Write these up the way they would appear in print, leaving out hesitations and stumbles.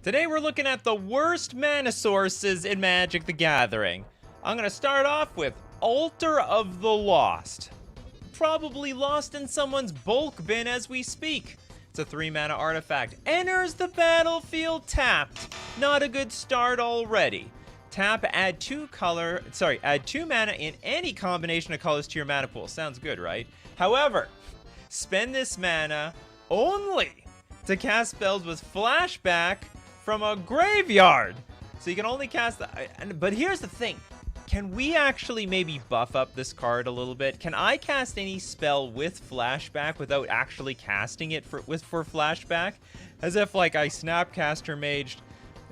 Today we're looking at the worst mana sources in Magic the Gathering. I'm gonna start off with Altar of the Lost. Probably lost in someone's bulk bin as we speak. It's a 3-mana artifact. Enters the battlefield tapped. Not a good start already. Tap, add 2 mana in any combination of colors to your mana pool. Sounds good, right? However, spend this mana only to cast spells with flashback from a graveyard. So you can only cast that. But here's the thing. Can we actually maybe buff up this card a little bit? Can I cast any spell with flashback without actually casting it for flashback? As if like I Snapcaster Maged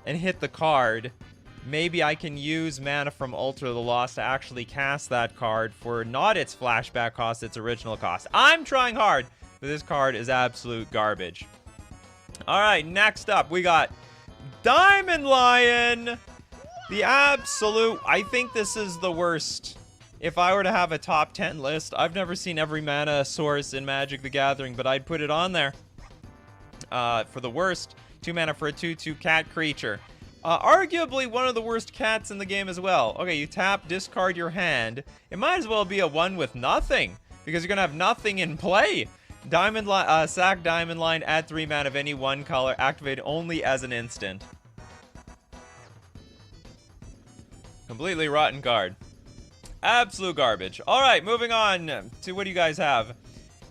and hit the card. Maybe I can use mana from Altar of the Lost to actually cast that card for not its flashback cost, its original cost. I'm trying hard, but this card is absolute garbage. Alright, next up we got Diamond Lion! The absolute... I think this is the worst. If I were to have a top 10 list, I've never seen every mana source in Magic the Gathering, but I'd put it on there. For the worst, 2 mana for a 2/2 cat creature. Arguably one of the worst cats in the game as well. Okay, you tap, discard your hand. It might as well be a 1 with nothing, because you're going to have nothing in play. Sack Diamond Line, add 3 mana of any one color, activate only as an instant. Completely rotten card. Absolute garbage. Alright, moving on to what do you guys have?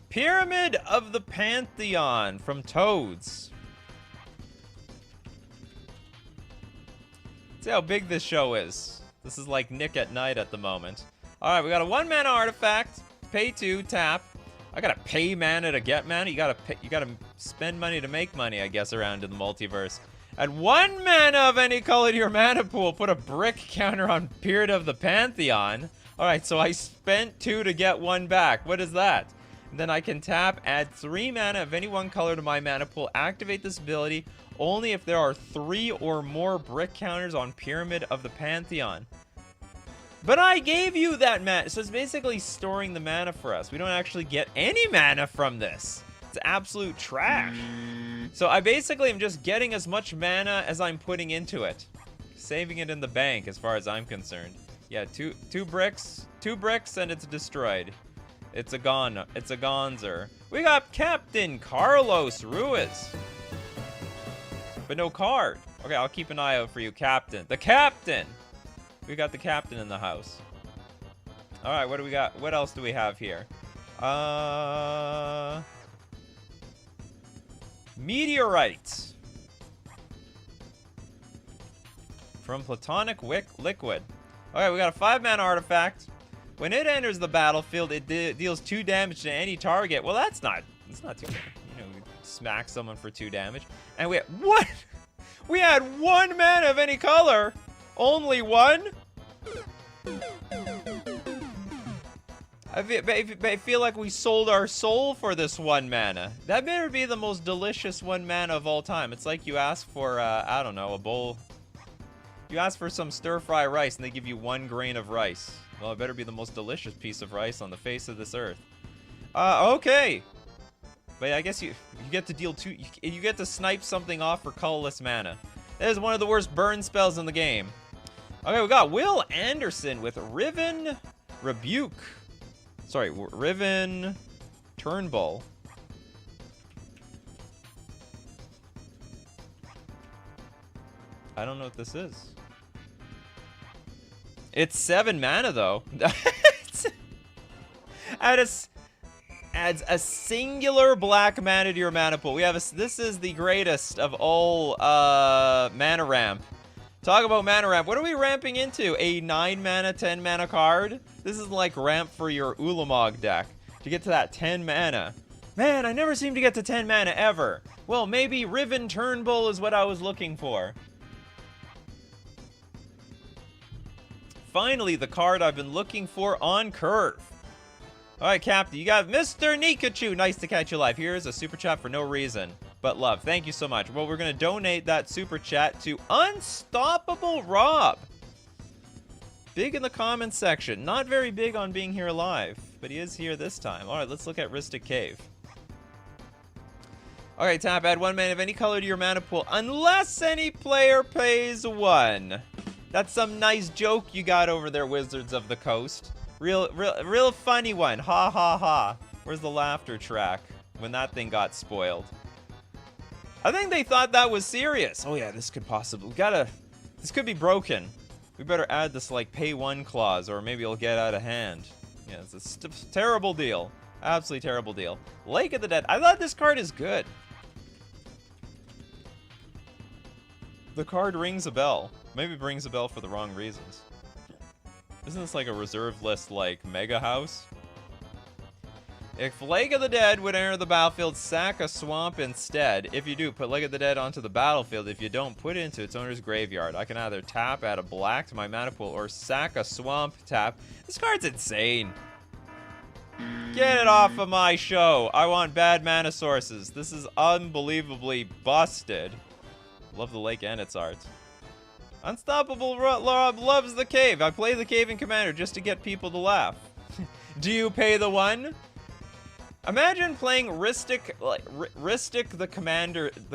Pyramid of the Pantheon from Toads. See how big this show is. This is like Nick at Night at the moment. Alright, we got a 1 mana artifact. Pay 2, tap. I gotta pay mana to get mana. You gotta spend money to make money, I guess, around in the multiverse. Add 1 mana of any color to your mana pool. Put a brick counter on Pyramid of the Pantheon. Alright, so I spent 2 to get 1 back. What is that? And then I can tap, add 3 mana of any one color to my mana pool. Activate this ability only if there are 3 or more brick counters on Pyramid of the Pantheon. But I gave you that mana. So it's basically storing the mana for us. We don't actually get any mana from this. It's absolute trash. So I basically am just getting as much mana as I'm putting into it. Saving it in the bank as far as I'm concerned. Yeah, two bricks and it's destroyed. It's a gonzer. We got Captain Carlos Ruiz. But no card. Okay, I'll keep an eye out for you, Captain. The Captain! We got the Captain in the house. Alright, what do we got? What else do we have here? Meteorite. From Platonic Liquid. Alright, we got a 5 mana artifact. When it enters the battlefield, it deals 2 damage to any target. Well, that's not too bad. You know, we smack someone for 2 damage. And we had, what? We had 1 mana of any color. Only 1? I feel like we sold our soul for this 1 mana. That better be the most delicious 1 mana of all time. It's like you ask for, I don't know, a bowl. You ask for some stir-fry rice and they give you 1 grain of rice. Well, it better be the most delicious piece of rice on the face of this earth. Okay. But I guess you get to deal 2, you get to snipe something off for colorless mana. That is one of the worst burn spells in the game. Okay, we got Will Anderson with Riven Rebuke. Sorry, Riven Turnbull. I don't know what this is. It's 7 mana though. Adds a singular black mana to your mana pool. We have this is the greatest of all mana ramp. Talk about mana ramp. What are we ramping into? A 9 mana, 10 mana card? This is like ramp for your Ulamog deck. To get to that 10 mana. Man, I never seem to get to 10 mana ever. Well, maybe Riven Turnbull is what I was looking for. Finally, the card I've been looking for on Curve. Alright, Captain, you got Mr. Nikachu. Nice to catch you live. Here's a super chat for no reason but love. Thank you so much. Well, we're going to donate that super chat to Unstoppable Rob. Big in the comments section. Not very big on being here live, but he is here this time. Alright, let's look at Ristic Cave. Okay, tap, add 1 mana of any color to your mana pool, unless any player pays 1. That's some nice joke you got over there, Wizards of the Coast. Real funny one. Ha ha ha. Where's the laughter track when that thing got spoiled? I think they thought that was serious. Oh yeah, this could possibly, this could be broken. We better add this like pay 1 clause, or maybe it'll get out of hand. Yeah, it's a terrible deal. Absolutely terrible deal. Lake of the Dead. I thought this card is good. The card rings a bell. Maybe it rings a bell for the wrong reasons. Isn't this like a reserve list like Mega House? If Lake of the Dead would enter the battlefield, sack a swamp instead. If you do, put Lake of the Dead onto the battlefield. If you don't, put it into its owner's graveyard. I can either tap, add a black to my mana pool, or sack a swamp, tap. This card's insane. Get it off of my show. I want bad mana sources. This is unbelievably busted. Love the lake and its art. Unstoppable Rob loves the cave. I play the cave in Commander just to get people to laugh. Do you pay the 1? Imagine playing Ristic the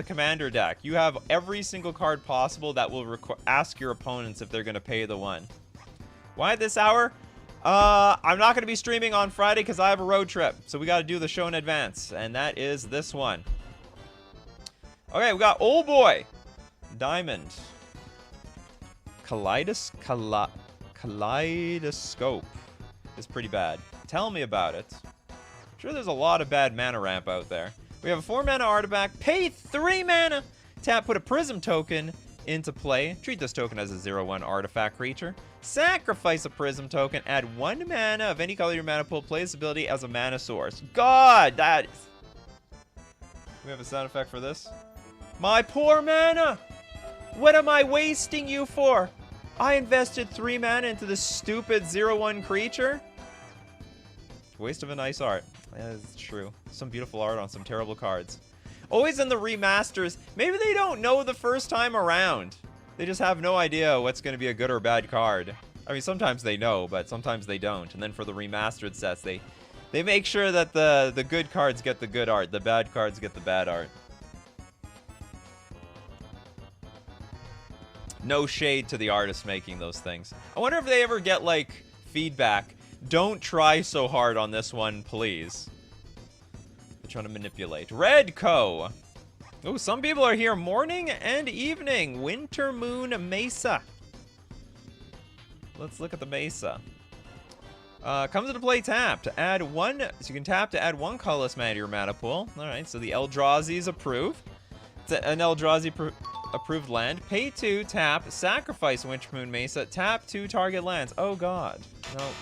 commander deck. You have every single card possible that will ask your opponents if they're going to pay the 1. Why at this hour? I'm not going to be streaming on Friday because I have a road trip. So we got to do the show in advance. And that is this one. Okay, we got Old Boy. Diamond. Kaleidoscope is pretty bad. Tell me about it. Sure, there's a lot of bad mana ramp out there. We have a 4 mana artifact. Pay 3 mana. Tap, put a prism token into play. Treat this token as a 0/1 artifact creature. Sacrifice a prism token. Add 1 mana of any color to your mana pool. Play this ability as a mana source. God, that is... We have a sound effect for this. My poor mana! What am I wasting you for? I invested 3 mana into this stupid 0/1 creature? Waste of a nice art. That is true. Some beautiful art on some terrible cards. Always in the remasters, maybe they don't know the first time around. They just have no idea what's going to be a good or bad card. I mean, sometimes they know, but sometimes they don't. And then for the remastered sets, they make sure that the good cards get the good art, the bad cards get the bad art. No shade to the artists making those things. I wonder if they ever get, like, feedback. Don't try so hard on this one, please. They're trying to manipulate. Redco. Oh, some people are here morning and evening. Winter Moon Mesa. Let's look at the Mesa. Comes into play tap to add 1. So you can tap to add 1 colorless mana to your mana pool. Alright, so the Eldrazi is approved. It's an Eldrazi approved land. Pay 2, tap, sacrifice Winter Moon Mesa, tap 2 target lands. Oh god.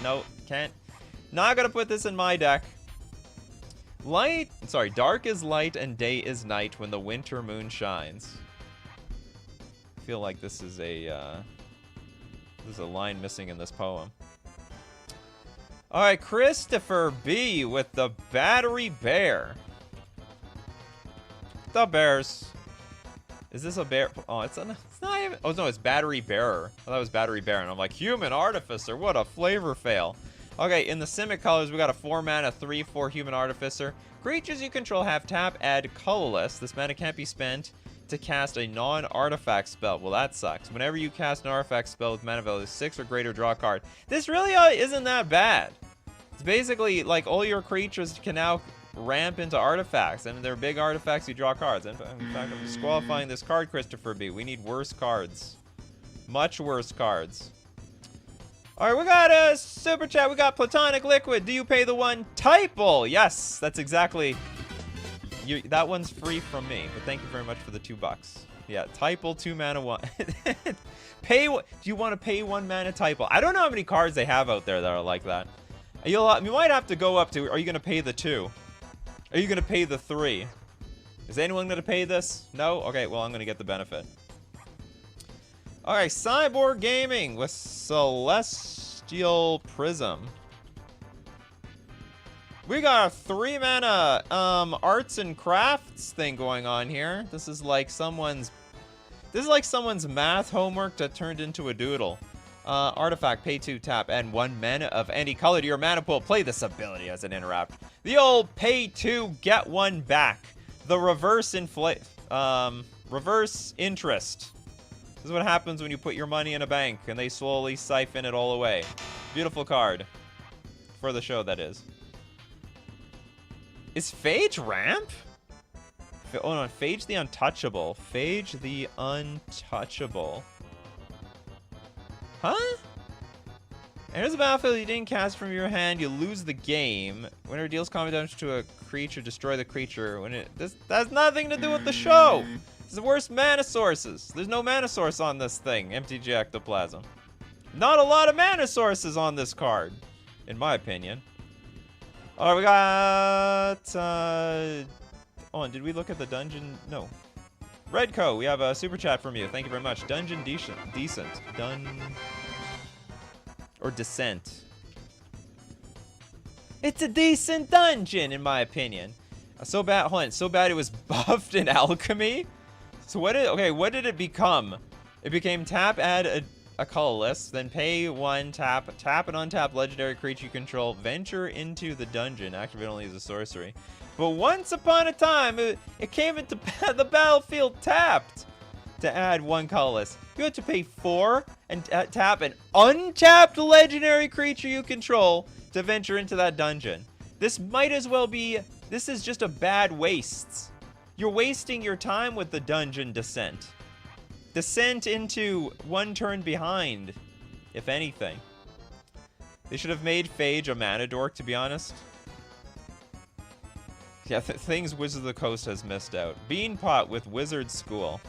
No, can't. Not gonna put this in my deck. Dark is light and day is night when the winter moon shines. I feel like this is a line missing in this poem. Alright, Christopher B with the Battery Bear. The Bears. Is this a bear? Oh, it's not even. Oh, no, it's Battery Bearer. I thought it was Battery Bear, and I'm like, Human Artificer. What a flavor fail. Okay, in the Simic colors, we got a 4 mana, 3/4 Human Artificer. Creatures you control have tap, add colorless. This mana can't be spent to cast a non-artifact spell. Well, that sucks. Whenever you cast an artifact spell with mana value 6 or greater, draw a card. This really isn't that bad. It's basically like all your creatures can now ramp into artifacts, and they're big artifacts, you draw cards. In fact, I'm disqualifying this card, Christopher B. We need worse cards. Much worse cards. Alright, we got a super chat. We got Platonic Liquid. Do you pay the 1? Typal! Yes, that's exactly... that one's free from me, but thank you very much for the $2. Yeah, Typal, 2 mana, 1. Do you want to pay 1 mana Typal? I don't know how many cards they have out there that are like that. You might have to go up to... Are you going to pay the 2? Are you going to pay the 3? Is anyone going to pay this? No? Okay, well, I'm going to get the benefit. Alright, Cyborg Gaming with Celestial Prism. We got a 3 mana arts and crafts thing going on here. This is like someone's math homework that turned into a doodle. Artifact, pay 2, tap, and 1 mana of any color to your mana pool. Play this ability as an interrupt. The old pay 2, get 1 back. the reverse reverse interest. This is what happens when you put your money in a bank and they slowly siphon it all away. Beautiful card. For the show, that is. Is Phage ramp? Oh no, Phage the Untouchable. Phage the Untouchable. Huh? Enters the battlefield, you didn't cast from your hand, you lose the game. Whenever it deals combat damage to a creature, destroy the creature. This has nothing to do with the show. This is the worst mana sources. There's no mana source on this thing, MTG Ectoplasm. Not a lot of mana sources on this card, in my opinion. Alright, we got... oh, and did we look at the dungeon? No. Redco, we have a super chat from you. Thank you very much. Dungeon decent. Or Descent. It's a decent dungeon, in my opinion. So bad, hold on, so bad it was buffed in Alchemy? So what did it become? It became tap, add a colorless, then pay 1, tap an untap legendary creature you control, venture into the dungeon, activate only as a sorcery. But once upon a time, it came into the battlefield tapped to add 1 colorless. You had to pay 4 and tap an untapped legendary creature you control to venture into that dungeon. This might as well be, this is just a bad waste. You're wasting your time with the dungeon Descent. Descent into 1 turn behind, if anything. They should have made Phage a mana dork, to be honest. Yeah, things Wizard of the Coast has missed out. Beanpot with Wizard School.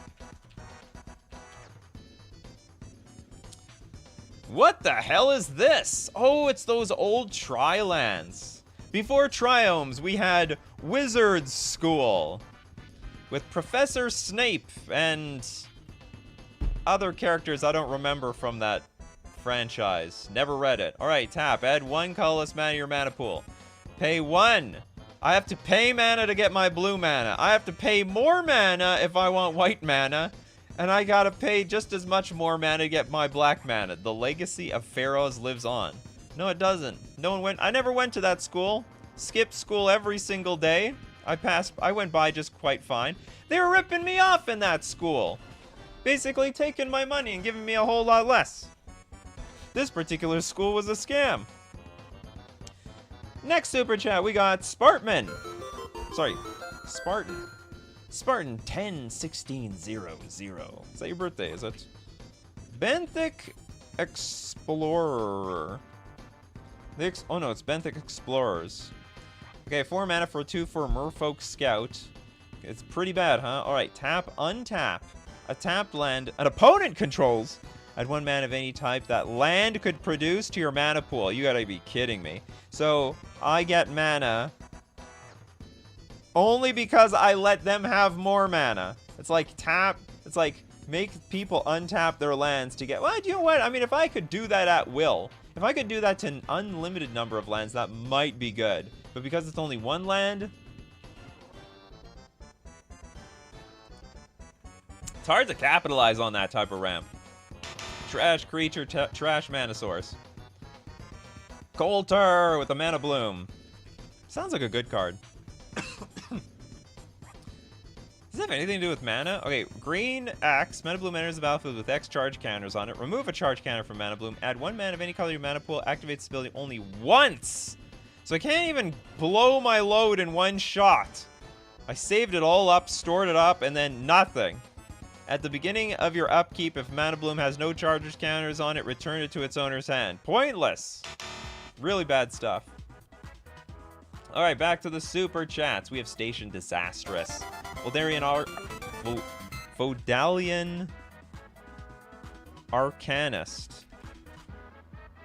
What the hell is this? Oh, it's those old Tri-lands. Before Triomes, we had Wizard School with Professor Snape and other characters I don't remember from that franchise. Never read it. Alright, tap. Add 1 colorless mana to your mana pool. Pay 1. I have to pay mana to get my blue mana. I have to pay more mana if I want white mana. And I gotta pay just as much more mana to get my black mana. The legacy of pharaohs lives on. No, it doesn't. I never went to that school. Skipped school every single day. I went by just quite fine. They were ripping me off in that school. Basically taking my money and giving me a whole lot less. This particular school was a scam. Next super chat, we got Spartan. Spartan 101600. Is that your birthday, is it? Benthic Explorer. Oh no, it's Benthic Explorers. Okay, 4 mana for 2 for Merfolk Scout. It's pretty bad, huh? Alright, tap, untap. A tapped land an opponent controls. Add 1 mana of any type that land could produce to your mana pool. You gotta be kidding me. So, I get mana only because I let them have more mana. It's like make people untap their lands to get, well, you know what? I mean, if I could do that at will, if I could do that to an unlimited number of lands, that might be good. But because it's only 1 land, it's hard to capitalize on that type of ramp. Trash creature, trash mana source. Coulter with a mana bloom. Sounds like a good card. Does it have anything to do with mana? Okay, green X, mana bloom enters the battlefield with X charge counters on it. Remove a charge counter from mana bloom. Add 1 mana of any color to your mana pool. Activate this ability only once. So I can't even blow my load in 1 shot. I saved it all up, stored it up, and then nothing. At the beginning of your upkeep, if mana bloom has no charges counters on it, return it to its owner's hand. Pointless. Really bad stuff. Alright, back to the super chats. We have Station Disastrous. Vodalian Arcanist.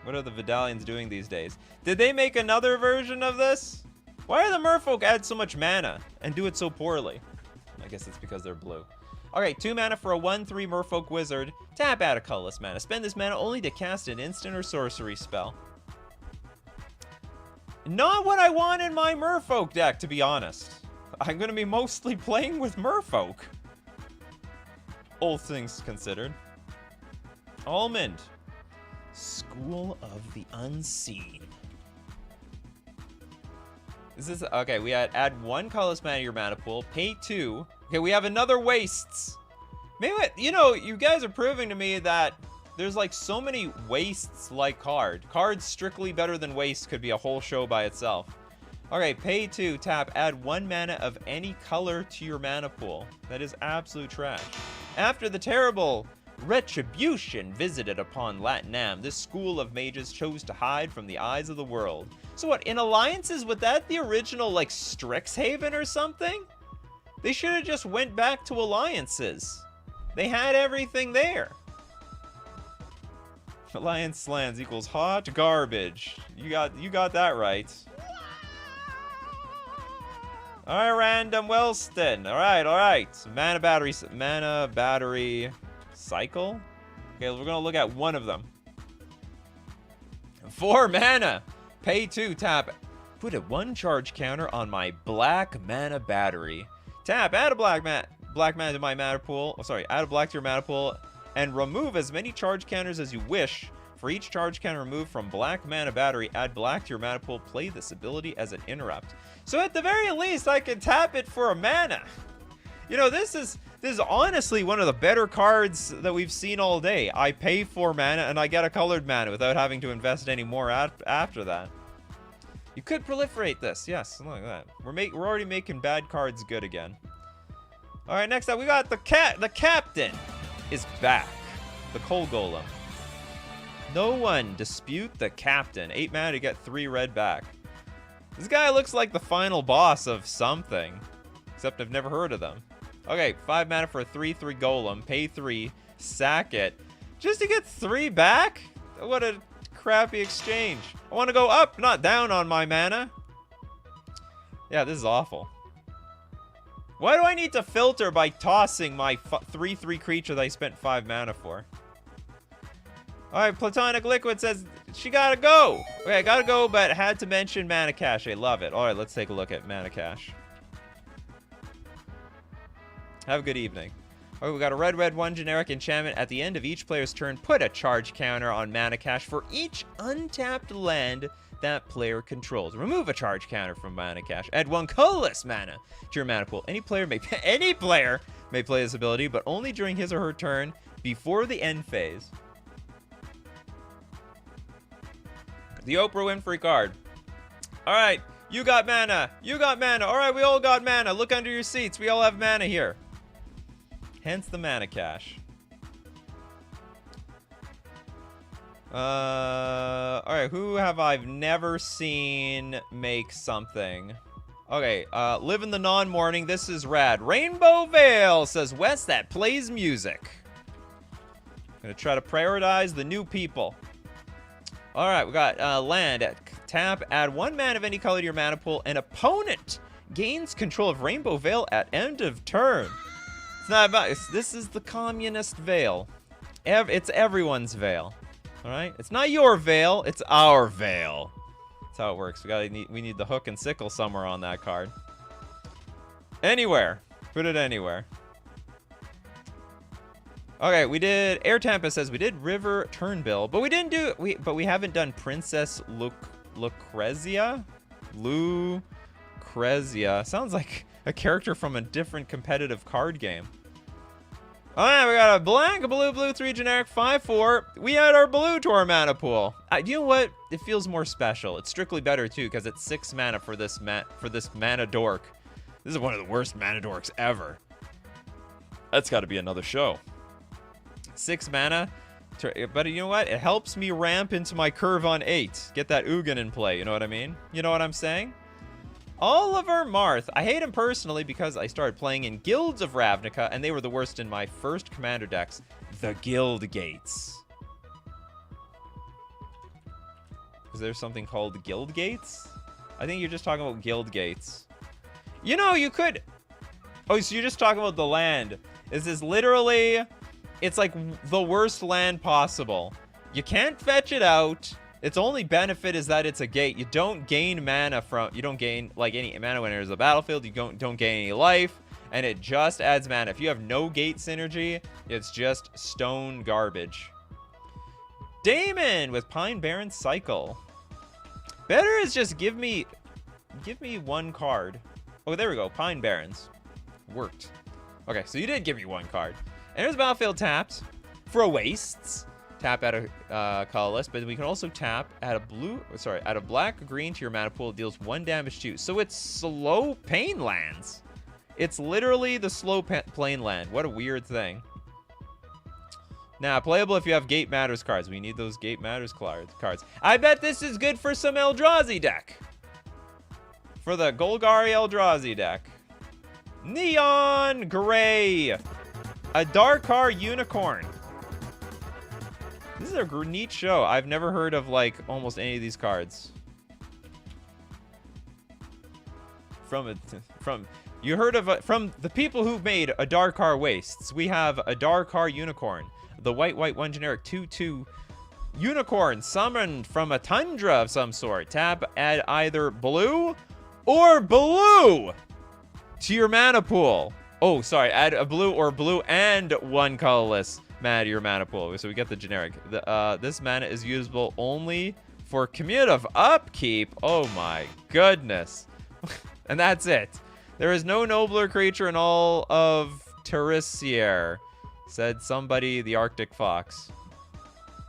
What are the Vidalians doing these days? Did they make another version of this? Why do the merfolk add so much mana and do it so poorly? I guess it's because they're blue. Alright, 2 mana for a 1/3 merfolk wizard. Tap out a colorless mana. Spend this mana only to cast an instant or sorcery spell. Not what I want in my merfolk deck, to be honest. I'm going to be mostly playing with merfolk. All things considered. Almond. School of the Unseen. Is this okay? We add 1 colorless mana to your mana pool. Pay 2. Okay, we have another wastes. Maybe you know, you guys are proving to me that there's like so many wastes like cards strictly better than waste could be a whole show by itself. Okay, pay 2, tap, add 1 mana of any color to your mana pool. That is absolute trash. After the terrible retribution visited upon Latinam, this school of mages chose to hide from the eyes of the world. So what, in alliances, was that the original like Strixhaven or something? They should have just went back to alliances. They had everything there. Alliance lands equals hot garbage. You got that right. All right, random Wellston. All right. Mana battery cycle. Okay, we're gonna look at one of them. 4 mana. Pay 2, tap. Put a 1 charge counter on my black mana battery. Tap, add a black mana to my mana pool. Oh, sorry, add a black to your mana pool and remove as many charge counters as you wish. For each charge counter removed from black mana battery, add black to your mana pool. Play this ability as an interrupt. So at the very least, I can tap it for a mana. You know, this is honestly one of the better cards that we've seen all day. I pay 4 mana and I get a colored mana without having to invest any more after that. You could proliferate this. Yes, look at that. We're already making bad cards good again. All right, next up we got the captain is back. The Coal Golem. No one dispute the captain. 8 mana to get 3 red back. This guy looks like the final boss of something, except I've never heard of them. Okay, 5 mana for a 3/3 golem. Pay 3, sack it, just to get 3 back. What a crappy exchange. I want to go up, not down on my mana. Yeah, this is awful. Why do I need to filter by tossing my 3/3 creature that I spent 5 mana for? Alright, Platonic Liquid says she gotta go. Okay, I gotta go, but had to mention Mana Cache. I love it. Alright, let's take a look at Mana Cache. Have a good evening. Alright, we got a red 1 generic enchantment. At the end of each player's turn, put a charge counter on Mana Cache for each untapped land that player controls. Remove a charge counter from Mana Cache. Add 1 colorless mana to your mana pool. Any player may play this ability, but only during his or her turn before the end phase. The Oprah Winfrey card. All right, you got mana. You got mana. All right, we all got mana. Look under your seats. We all have mana here. Hence the Mana Cache. All right, who have I never seen make something? Okay, live in the non-morning. This is rad. Rainbow Veil says Wes that plays music. I'm gonna try to prioritize the new people. All right, we got land at tap. Add 1 mana of any color to your mana pool. An opponent gains control of Rainbow Veil at end of turn. It's not about. This is the communist veil. It's everyone's veil. All right. It's not your veil. It's our veil. That's how it works. We need the hook and sickle somewhere on that card. Anywhere. Put it anywhere. Okay, we did Air Tempest says we did River Turnbill, but we didn't do but we haven't done Princess Lucrezia. Lucrezia sounds like a character from a different competitive card game. All right, we got a blank blue 3 generic 5/4. We add our blue to our mana pool. You know what? It feels more special. It's strictly better too because it's 6 mana for this mana dork. This is one of the worst mana dorks ever. That's got to be another show. 6 mana, but you know what? It helps me ramp into my curve on 8. Get that Ugin in play, you know what I mean? You know what I'm saying? Oliver Marth. I hate him personally because I started playing in Guilds of Ravnica, and they were the worst in my first commander decks. The Guild Gates. Is there something called Guild Gates? I think you're just talking about Guild Gates. You know, you could... Oh, so you're just talking about the land. This is literally... It's like the worst land possible. You can't fetch it out. Its only benefit is that it's a gate. You don't gain mana from... You don't gain, like, any mana when there's a battlefield. You don't gain any life. And it just adds mana. If you have no gate synergy, it's just stone garbage. Damon with Pine Barren Cycle. Better is just give me give me one card. Oh, there we go. Pine Barrens. Worked. Okay, so you did give me one card. And there's Battlefield tapped for a wastes. Tap at a colorless, but we can also tap at a black or green to your mana pool. It deals 1 damage to you. So it's slow pain lands. It's literally the slow plane land. What a weird thing. Now, playable if you have Gate Matters cards. We need those Gate Matters cards. I bet this is good for some Eldrazi deck. For the Golgari Eldrazi deck. Neon Gray. A Darkar Unicorn. This is a neat show. I've never heard of, like, almost any of these cards. You heard of from the people who made a Darkar Wastes. We have a Darkar Unicorn. The white 1 generic 2/2 unicorn summoned from a tundra of some sort. Tap add either blue or blue to your mana pool. Oh, sorry. Add a blue or blue and 1 colorless mana to your mana pool. So we get the generic. This mana is usable only for cumulative upkeep. Oh my goodness. And that's it. There is no nobler creature in all of Terisier, said somebody, the Arctic Fox.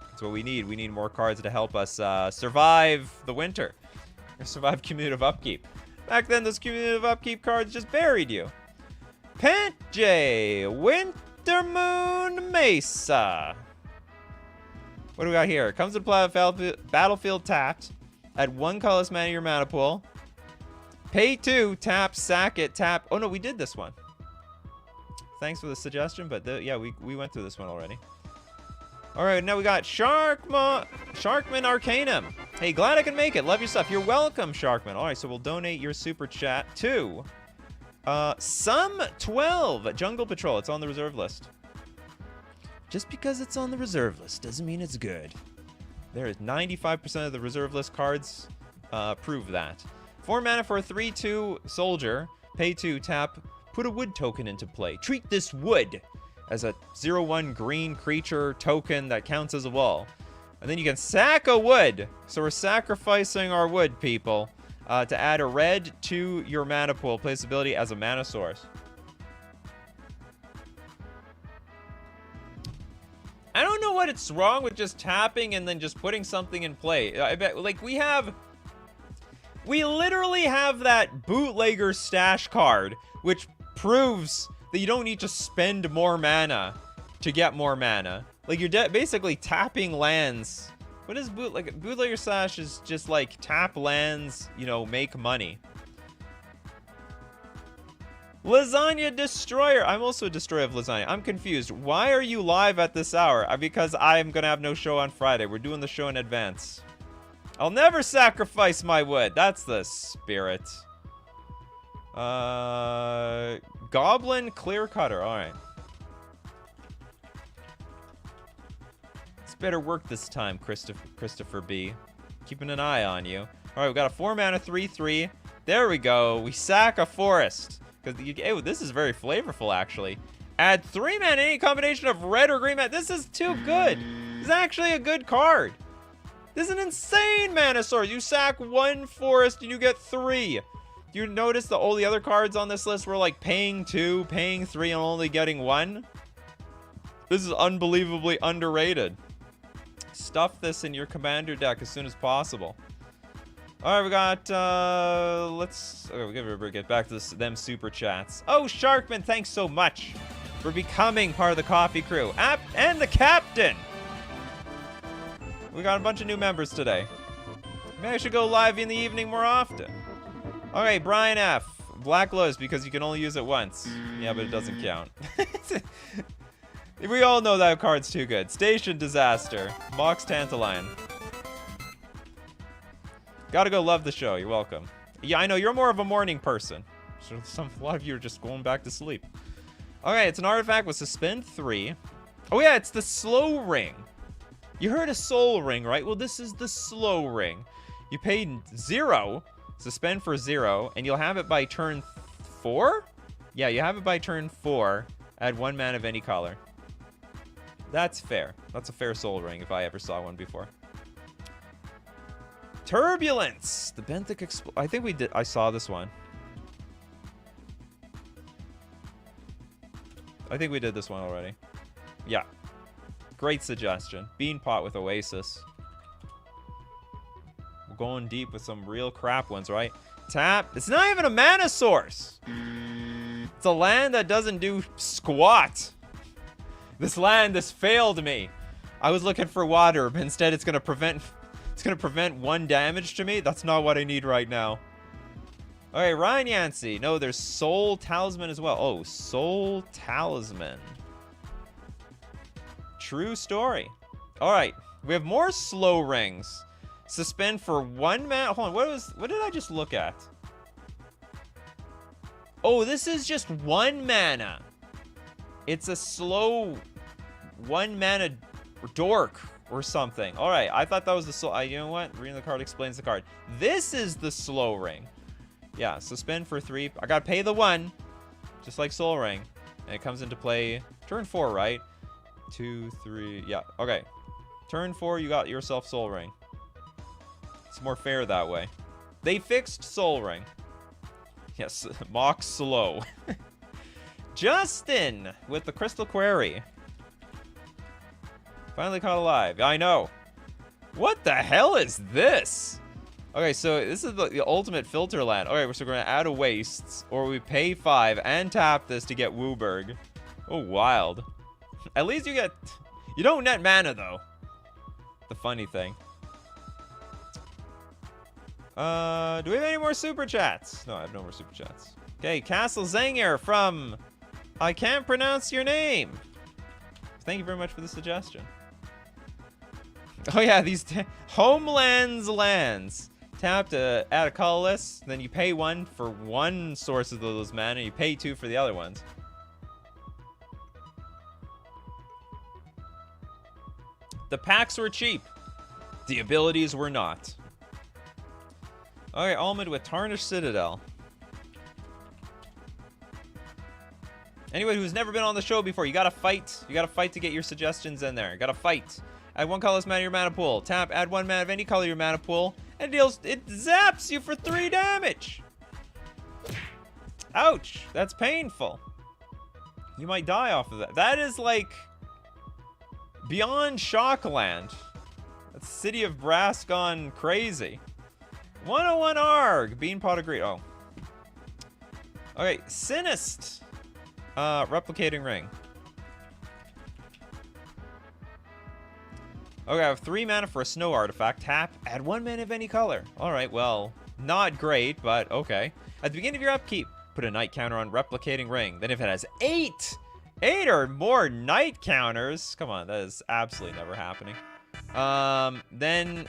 That's what we need. We need more cards to help us survive the winter. Or survive cumulative upkeep. Back then, those cumulative upkeep cards just buried you. Pantjay, Winter Moon Mesa. What do we got here? Comes to battlefield tapped. Add 1 colorless mana to your mana pool. Pay 2, tap, sack it, tap. Oh no, we did this one. Thanks for the suggestion, but yeah, we went through this one already. All right, now we got Sharkman Arcanum. Hey, glad I can make it. Love your stuff. You're welcome, Sharkman. All right, so we'll donate your super chat to Some 12 Jungle Patrol. It's on the reserve list. Just because it's on the reserve list doesn't mean it's good. There is 95% of the reserve list cards prove that. 4 mana for a 3/2 soldier. Pay 2, tap, put a wood token into play. Treat this wood as a 0/1 green creature token that counts as a wall. And then you can sack a wood. So we're sacrificing our wood, people, to add a red to your mana pool. Place ability as a mana source. I don't know what it's wrong with just tapping and then just putting something in play. I bet, like, we literally have that bootlegger stash card, which proves that you don't need to spend more mana to get more mana. Like, you're basically tapping lands. What is bootlegger stash is just like tap lands, you know, make money. Lasagna Destroyer. I'm also a destroyer of lasagna. I'm confused. Why are you live at this hour? Because I'm gonna have no show on Friday. We're doing the show in advance. I'll never sacrifice my wood. That's the spirit. Goblin Clear Cutter. All right. It's better work this time, Christopher B. Keeping an eye on you. All right, we got a 4 mana 3/3. There we go. We sack a forest. Oh, this is very flavorful, actually. Add 3 mana, any combination of red or green mana. This is too good. This is actually a good card. This is an insane mana source. You sack 1 forest and you get 3. Do you notice that all the other cards on this list were like paying 2, paying 3, and only getting 1? This is unbelievably underrated. Stuff this in your commander deck as soon as possible. All right, we got, we'll get back to them super chats. Oh, Sharkman, thanks so much for becoming part of the coffee crew. And the captain. We got a bunch of new members today. Maybe I should go live in the evening more often. All right, Brian F. Black Lotus, because you can only use it once. Yeah, but it doesn't count. We all know that card's too good. Station Disaster. Mox Tantaline. Gotta go love the show. You're welcome. Yeah, I know you're more of a morning person. So a lot of you are just going back to sleep. Okay, it's an artifact with suspend 3. Oh yeah, it's the slow ring. You heard a soul ring, right? Well, this is the slow ring. You pay 0, suspend for 0, and you'll have it by turn 4? Yeah, you have it by turn 4. Add 1 mana of any color. That's fair. That's a fair soul ring if I ever saw one before. Turbulence. The benthic I think we did. I saw this one. I think we did this one already. Yeah. Great suggestion. Bean pot with Oasis. We're going deep with some real crap ones, right? Tap. It's not even a mana source. It's a land that doesn't do squat. This land has failed me. I was looking for water, but instead it's gonna prevent 1 damage to me. That's not what I need right now. Okay, Ryan Yancey. No, there's Soul Talisman as well. Oh, Soul Talisman. True story. All right, we have more slow rings. Suspend for 1 mana. Hold on, what did I just look at? Oh, this is just 1 mana. It's a slow 1 mana dork or something. All right, I thought that was the slow. You know what? Reading the card explains the card. This is the slow ring. Yeah, suspend for 3. I gotta pay the 1, just like Soul Ring, and it comes into play turn 4, right? 2, 3. Yeah. Okay. Turn 4, you got yourself Soul Ring. It's more fair that way. They fixed Soul Ring. Yes, mock slow. Justin with the Crystal Query. Finally caught alive. I know. What the hell is this? Okay, so this is the ultimate filter land. Okay, so we're going to add a Wastes, or we pay 5 and tap this to get Wooburg. Oh, wild. At least you get... You don't net mana, though. The funny thing. Do we have any more super chats? No, I have no more super chats. Okay, Castle Zanger from... I can't pronounce your name. Thank you very much for the suggestion. Oh, yeah, these... Homelands lands. Tap to add a colorless, then you pay 1 for 1 source of those mana, and you pay 2 for the other ones. The packs were cheap. The abilities were not. Okay, Almond with Tarnished Citadel. Anyone who's never been on the show before, you gotta fight. You gotta fight to get your suggestions in there. You gotta fight. Add 1 colorless mana to your mana pool. Tap, add 1 mana of any color to your mana pool. And it zaps you for 3 damage. Ouch. That's painful. You might die off of that. That is like beyond Shockland. That's City of Brass gone crazy. 101 ARG. Beanpot agreed. Oh. Okay. Sinist. Replicating Ring. Okay, I have 3 mana for a snow artifact. Tap, add 1 mana of any color. Alright, well, not great, but okay. At the beginning of your upkeep, put a night counter on Replicating Ring. Then if it has 8 or more night counters, come on, that is absolutely never happening. Then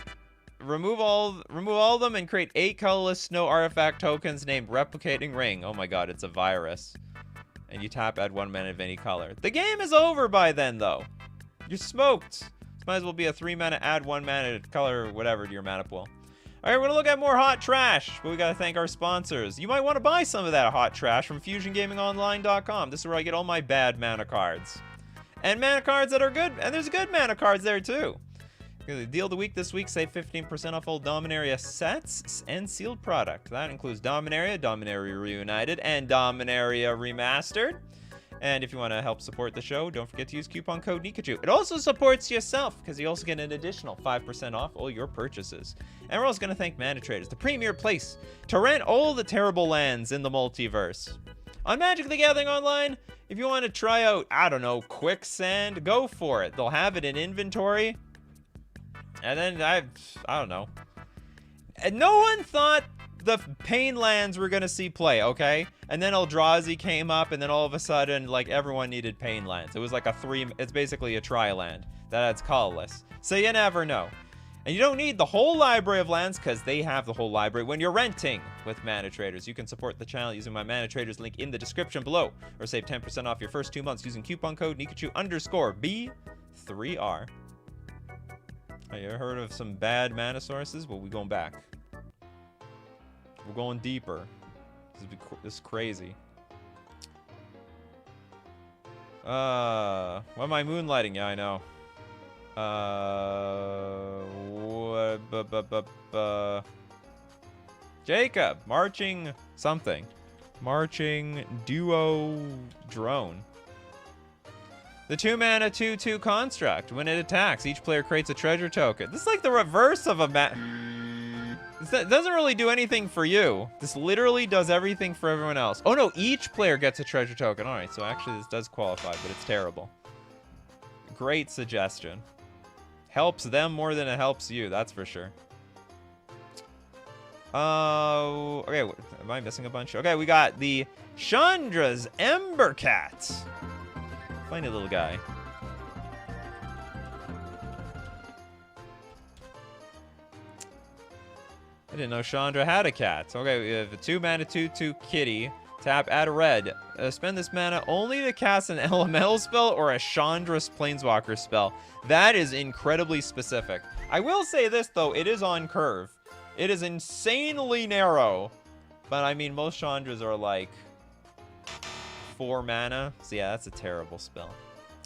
remove all of them and create 8 colorless snow artifact tokens named Replicating Ring. Oh my god, it's a virus. And you tap, add 1 mana of any color. The game is over by then, though. You're smoked. Might as well be a 3 mana, add 1 mana color, whatever, to your mana pool. Alright, we're gonna look at more hot trash, but we gotta thank our sponsors. You might want to buy some of that hot trash from FusionGamingOnline.com. This is where I get all my bad mana cards. And mana cards that are good, and there's good mana cards there too. The deal of the week this week, save 15% off all Dominaria sets and sealed product. That includes Dominaria, Dominaria Reunited, and Dominaria Remastered. And if you want to help support the show, don't forget to use coupon code Nikachu. It also supports yourself, because you also get an additional 5% off all your purchases. And we're also going to thank Mana Traders, the premier place to rent all the terrible lands in the multiverse. On Magic the Gathering Online, if you want to try out, I don't know, Quicksand, go for it. They'll have it in inventory. And then, I don't know. And no one thought the Pain lands were gonna see play, okay? And then Eldrazi came up, and then all of a sudden, like, everyone needed Pain lands. It was like it's basically a tri-land that adds colorless. So you never know. And you don't need the whole library of lands, because they have the whole library when you're renting with Mana Traders. You can support the channel using my Mana Traders link in the description below, or save 10% off your first 2 months using coupon code Nikachu_B3R. Have you ever heard of some bad mana sources? Well, we're going back. We're going deeper. This is crazy. Why am I moonlighting? Yeah, I know. What Jacob, marching something. Marching duo drone. The 2-mana 2/2 construct. When it attacks, each player creates a treasure token. This is like the reverse of a This doesn't really do anything for you. This literally does everything for everyone else. Oh no, each player gets a treasure token. All right, so actually this does qualify, but it's terrible. Great suggestion. Helps them more than it helps you, that's for sure. Okay, am I missing a bunch? Okay, we got the Chandra's Ember Cat. Funny little guy. I didn't know Chandra had a cat. Okay, we have a 2-mana 2/2 kitty. Tap, add a red. Spend this mana only to cast an elemental spell or a Chandra's Planeswalker spell. That is incredibly specific. I will say this, though. It is on curve. It is insanely narrow. But, I mean, most Chandras are like 4 mana. So, yeah, that's a terrible spell.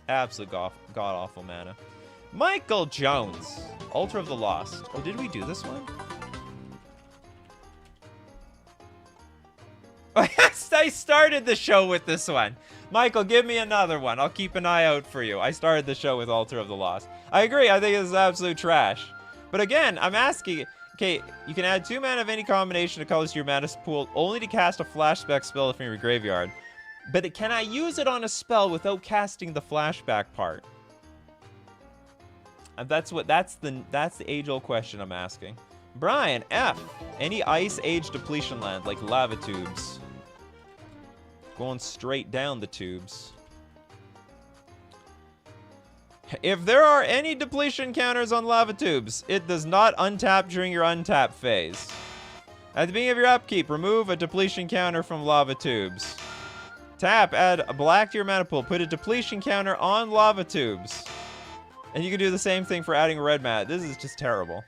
Absolute god-awful mana. Michael Jones. Altar of the Lost. Oh, did we do this one? I started the show with this one. Michael, give me another one. I'll keep an eye out for you. I started the show with Altar of the Lost. I agree. I think this is absolute trash. But again, I'm asking... Okay, you can add 2 mana of any combination of colors to your mana pool only to cast a flashback spell from your graveyard. But can I use it on a spell without casting the flashback part? And that's the age-old question I'm asking. Brian F. Any Ice Age depletion land like lava tubes? Going straight down the tubes. If there are any depletion counters on lava tubes, it does not untap during your untap phase. At the beginning of your upkeep, remove a depletion counter from lava tubes. Tap, add a black to your mana pool, put a depletion counter on lava tubes. And you can do the same thing for adding a red mana. This is just terrible.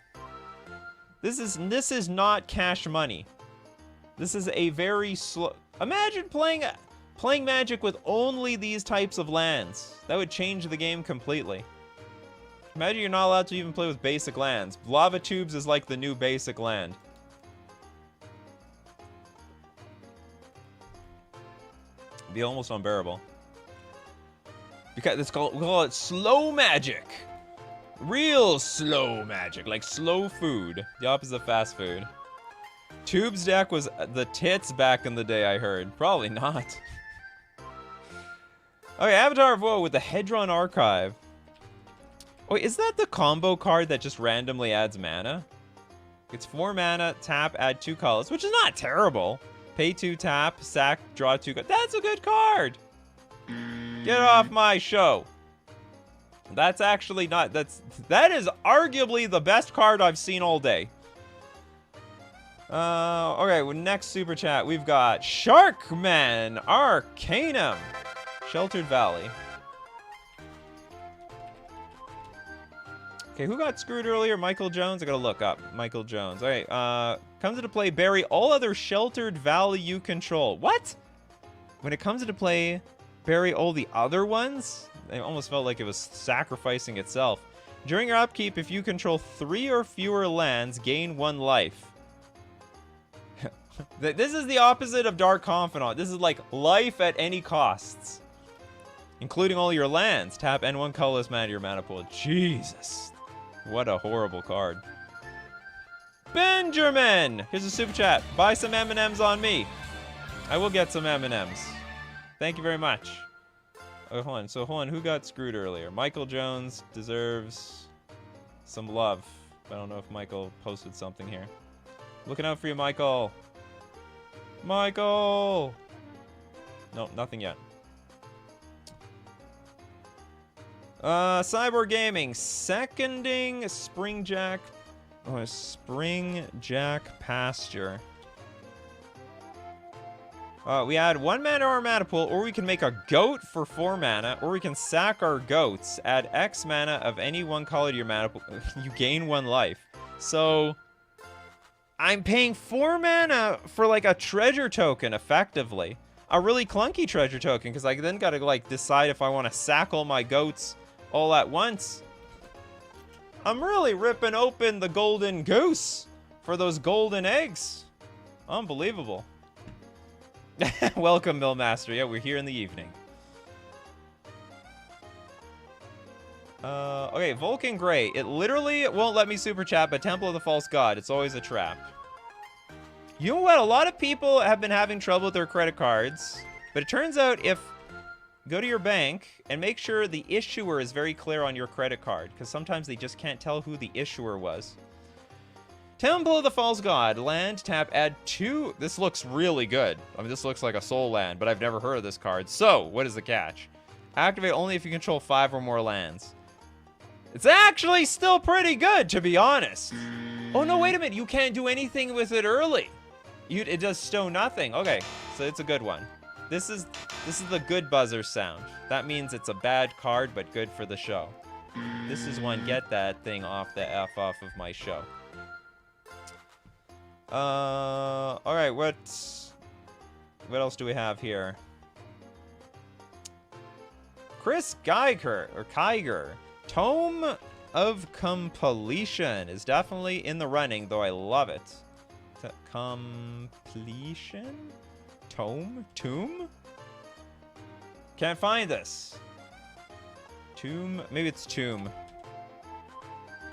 This is not cash money. This is a very slow... Imagine playing Magic with only these types of lands. That would change the game completely. Imagine you're not allowed to even play with basic lands. Lava Tubes is like the new basic land. It'd be almost unbearable. Because we call it slow magic. Real slow magic, like slow food. The opposite of fast food. Tubes deck was the tits back in the day, I heard. Probably not. Okay, Avatar of Woe with the Hedron Archive. Wait, is that the combo card that just randomly adds mana? It's 4 mana, tap, add 2 colors, which is not terrible. Pay 2, tap, sack, draw 2. That's a good card. Get off my show. That's actually not... That is arguably the best card I've seen all day. Okay, well, next super chat, we've got Sharkman Arcanum. Sheltered Valley. Okay, who got screwed earlier? Michael Jones? I gotta look up. Michael Jones. Alright, comes into play, bury all other Sheltered Valley you control. What? When it comes into play, bury all the other ones? It almost felt like it was sacrificing itself. During your upkeep, if you control 3 or fewer lands, gain 1 life. This is the opposite of Dark Confidant. This is like life at any costs. Including all your lands. Tap N1 colorless mana to your mana pool. Jesus. What a horrible card. Benjamin! Here's a super chat. Buy some M&Ms on me. I will get some M&Ms. Thank you very much. Oh, hold on. So, hold on. Who got screwed earlier? Michael Jones deserves some love. I don't know if Michael posted something here. Looking out for you, Michael. Michael! No, nothing yet. Cyborg Gaming. Seconding Springjack. Oh, Springjack Pasture. We add 1 mana to our mana pool, or we can make a goat for 4 mana, or we can sack our goats. Add X mana of any 1 color to your mana pool. You gain 1 life. So, I'm paying 4 mana for like a treasure token, effectively. A really clunky treasure token, because I then gotta like decide if I want to sack all my goats all at once. I'm really ripping open the golden goose for those golden eggs. Unbelievable. Welcome, Millmaster. Yeah, we're here in the evening. Okay, Vulcan Gray. It literally won't let me super chat, but Temple of the False God. It's always a trap. You know what? A lot of people have been having trouble with their credit cards, but it turns out if go to your bank and make sure the issuer is very clear on your credit card, because sometimes they just can't tell who the issuer was. Temple of the False God. Land, tap, add 2. This looks really good. I mean, this looks like a soul land, but I've never heard of this card. So, what is the catch? Activate only if you control 5 or more lands. It's actually still pretty good, to be honest. Oh, no, wait a minute. You can't do anything with it early. It does stow nothing. Okay, so it's a good one. This is the good buzzer sound. That means it's a bad card, but good for the show. This is one. Get that thing off the F off of my show. All right. What else do we have here? Chris Geiger or Kiger. Tome of Completion is definitely in the running, though I love it. Completion? Tome? Tomb? Can't find this. Tomb? Maybe it's Tomb.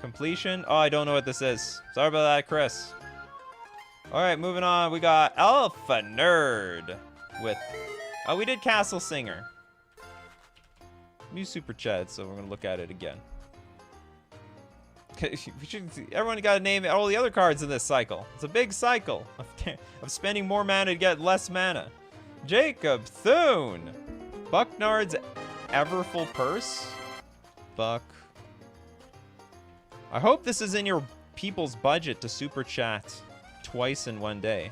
Completion? Oh, I don't know what this is. Sorry about that, Chris. Alright, moving on. We got Alpha Nerd with... Oh, we did Castle Singer. New super chat, so we're going to look at it again. Everyone got to name all the other cards in this cycle. It's a big cycle of spending more mana to get less mana. Jacob Thune. Bucknard's Everfull Purse. Buck. I hope this is in your people's budget to super chat twice in one day.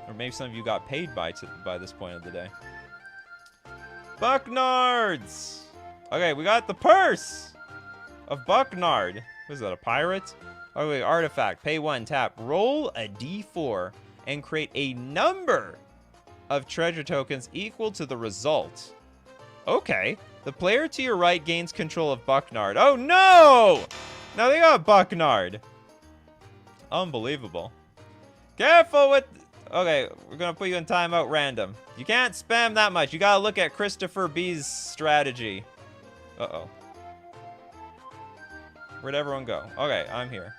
Or maybe some of you got paid by this point of the day. Bucknards. Okay, we got the purse of Bucknard. What is that, a pirate? Oh, wait, artifact. Pay 1, tap. Roll a d4 and create a number of treasure tokens equal to the result. Okay. The player to your right gains control of Bucknard. Oh, no! Now they got Bucknard. Unbelievable. Careful with... Okay, we're going to put you in timeout random. You can't spam that much. You got to look at Christopher B's strategy. Uh-oh. Where'd everyone go? Okay, I'm here.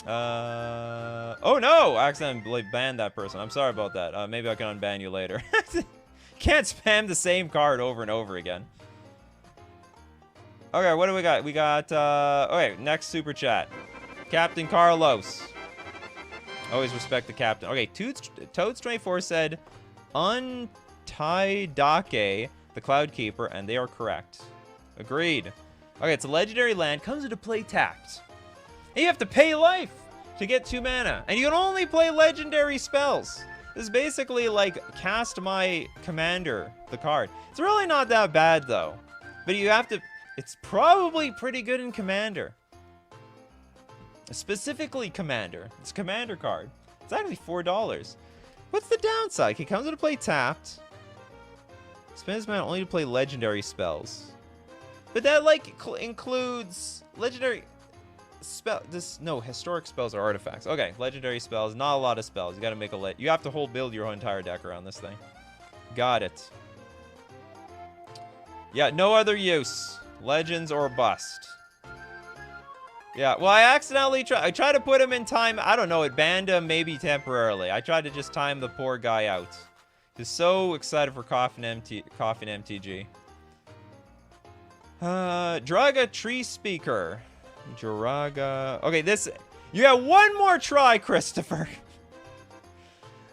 Oh no! I accidentally banned that person. I'm sorry about that. Maybe I can unban you later. Can't spam the same card over and over again. Okay, what do we got? We got, okay, next super chat. Captain Carlos. Always respect the captain. Okay, Toads24 said, Untaidake, the Cloud Keeper, and they are correct. Agreed. Okay, it's a legendary land. Comes into play tapped. And you have to pay life to get 2 mana. And you can only play legendary spells. This is basically like cast my commander, the card. It's really not that bad, though. But you have to... It's probably pretty good in Commander. Specifically Commander. It's a Commander card. It's actually $4. What's the downside? He comes into play tapped. Spends mana only to play legendary spells. But that, like, includes legendary spell. No, historic spells are artifacts. Okay, legendary spells. Not a lot of spells. You gotta make a you have to build your whole entire deck around this thing. Got it. Yeah, no other use. Legends or bust. Yeah, well, I accidentally tried to put him in time. I don't know, it banned him maybe temporarily. I tried to just time the poor guy out. He's so excited for Coffee and MTG. Draga Tree Speaker. Draga. Okay, this... You got one more try, Christopher.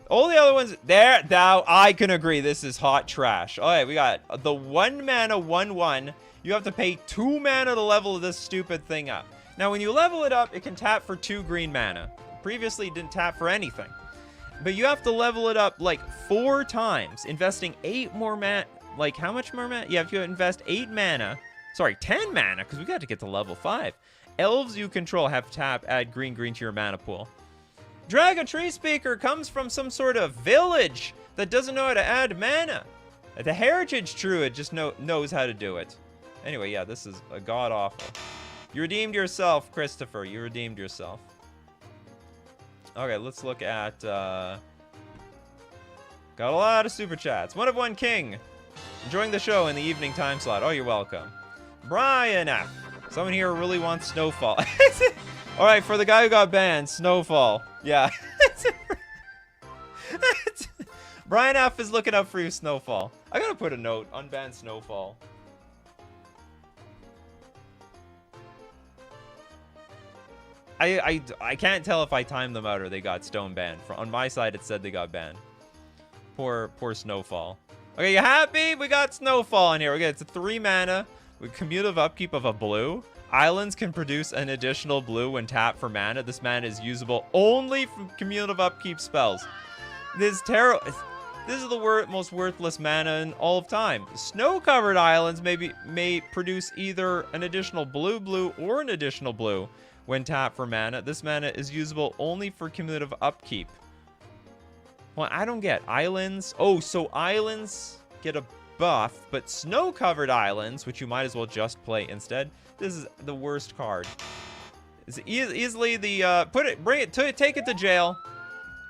All the other ones... There, now, I can agree. This is hot trash. All right, we got the 1 mana 1/1. You have to pay 2 mana to level this stupid thing up. Now, when you level it up, it can tap for 2 green mana. Previously, it didn't tap for anything. But you have to level it up, like, 4 times, investing 8 more mana. Like, how much more mana? You have to invest 8 mana. Sorry, 10 mana, because we got to get to level 5. Elves you control have tap, add green to your mana pool. Draga Tree Speaker comes from some sort of village that doesn't know how to add mana. The Heritage Druid just knows how to do it. Anyway, yeah, this is a god-awful. You redeemed yourself, Christopher. You redeemed yourself. Okay, let's look at... got a lot of super chats. One of one king. Enjoying the show in the evening time slot. Oh, you're welcome. Brian F. Someone here really wants Snowfall. All right, for the guy who got banned, Snowfall. Yeah. Brian F is looking up for you, Snowfall. I gotta put a note. Unban Snowfall. I can't tell if I timed them out or they got stone banned. On my side, it said they got banned. Poor Snowfall. Okay, you happy? We got Snowfall in here. Okay, it's a 3 mana with cumulative upkeep of a blue. Islands can produce an additional blue when tapped for mana. This mana is usable only from cumulative upkeep spells. This is terrible. This is the most worthless mana in all of time. Snow-covered islands may produce either an additional blue or an additional blue when tapped for mana. This mana is usable only for cumulative upkeep. Well, I don't get islands. Oh, so islands get a buff, but snow-covered islands, which you might as well just play instead. This is the worst card. It's easily the take it to jail.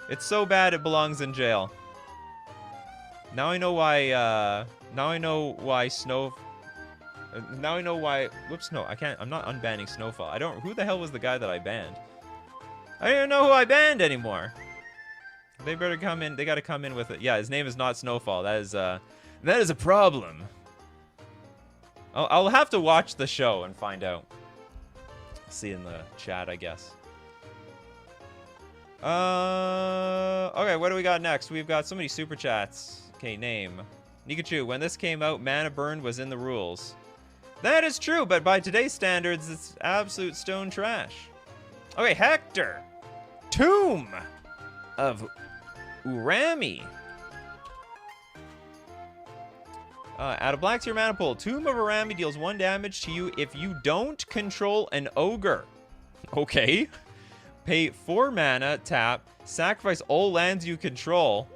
It's so bad it belongs in jail. Now I know why. Now I know why snow. Now I know why. Whoops, no, I can't. I'm not unbanning Snowfall. I don't. Who the hell was the guy that I banned? I don't even know who I banned anymore. They better come in. They got to come in with it. Yeah, his name is not Snowfall. That is a problem. I'll have to watch the show and find out. See in the chat, I guess. Okay, what do we got next? We've got so many super chats. Okay, name. Nikachu, when this came out, mana burn was in the rules. That is true, but by today's standards, it's absolute stone trash. Okay, Hector. Tomb of Urami. Add a black to your mana pool. Tomb of Urami deals 1 damage to you if you don't control an ogre. Okay. Pay 4 mana, tap, sacrifice all lands you control.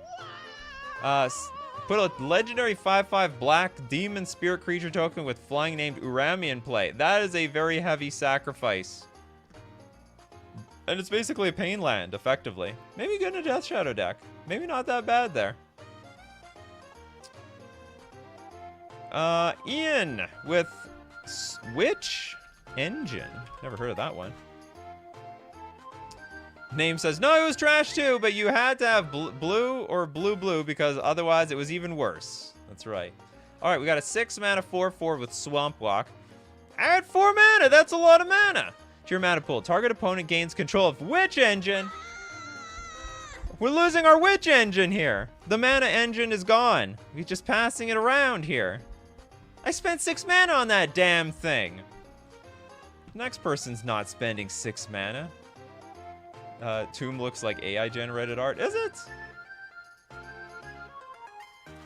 Put a legendary 5/5 black demon spirit creature token with flying named Urami in play. That is a very heavy sacrifice. And it's basically a pain land, effectively. Maybe good in a Death Shadow deck. Maybe not that bad there. Ian with Switch Engine. Never heard of that one. Name says, no, it was trash too, but you had to have blue or blue because otherwise it was even worse. That's right. All right, we got a 6 mana 4/4 with Swamp Walk. Add 4 mana. That's a lot of mana to your mana pool. Target opponent gains control of Witch Engine. We're losing our Witch Engine here. The mana engine is gone. We're just passing it around here. I spent 6 mana on that damn thing. Next person's not spending 6 mana. Tomb looks like AI-generated art. Is it?